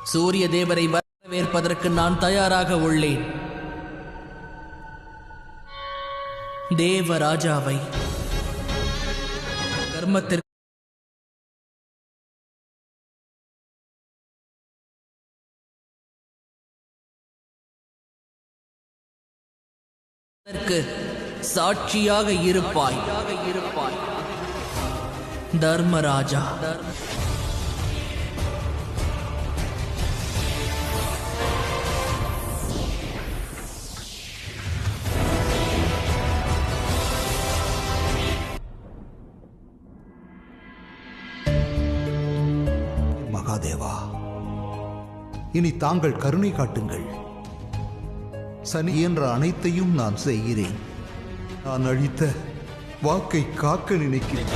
சூரிய தேவரை வரவேற்பதற்கு நான் தயாராக உள்ளேன். தேவராஜாவை கர்மத்திற்கு சாட்சியாக இருப்பாய். தர்மராஜா. மகாதேவா, இனி தாங்கள் கருணை காட்டுங்கள். சனி என்ற அனைத்தையும் நான் செய்கிறேன். நான் அழித்த வாக்கை காக்க நினைக்கிறேன்.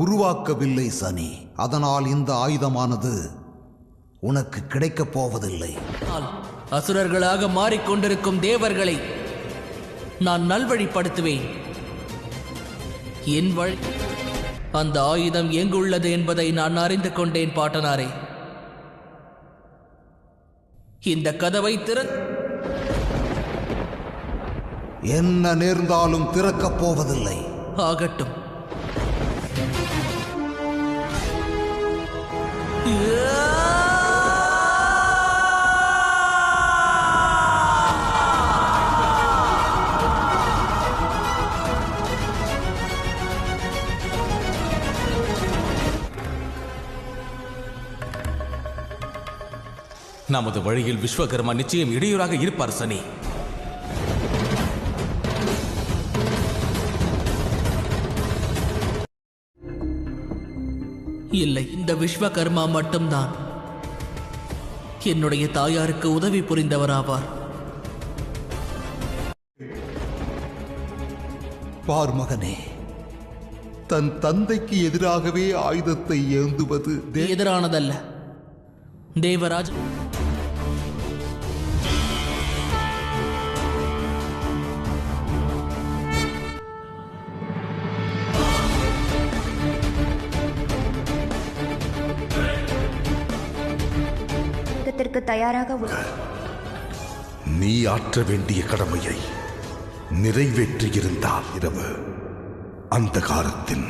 உருவாக்கவில்லை சனி. அதனால் இந்த ஆயுதமானது உனக்கு கிடைக்கப் போவதில்லை. அசுரர்களாக மாறிக்கொண்டிருக்கும் தேவர்களை நான் நல்வழிப்படுத்துவேன். என் வழி அந்த ஆயுதம் எங்குள்ளது என்பதை நான் அறிந்து கொண்டேன் பாட்டனாரே. இந்த கதவை என்ன நேர்ந்தாலும் திறக்கப் போவதில்லை. ஆகட்டும். நமது வழியில் விஸ்வகர்மா நிச்சயம் இடையூறாக இருப்பார் சனி. இல்லை, இந்த விஸ்வகர்மா மட்டும்தான் என்னுடைய தாயாருக்கு உதவி புரிந்தவராவார். பார் மகனே, தன் தந்தைக்கு எதிராகவே ஆயுதத்தை ஏந்துவது எதிரானதல்ல தேவராஜ். தயாராக நீ ஆற்ற வேண்டிய கடமையை நிறைவேற்றியிருந்தால் இரவு அந்த காலத்தின்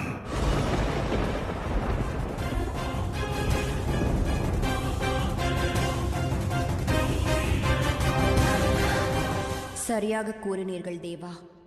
சரியாக கூறினீர்கள் தேவா.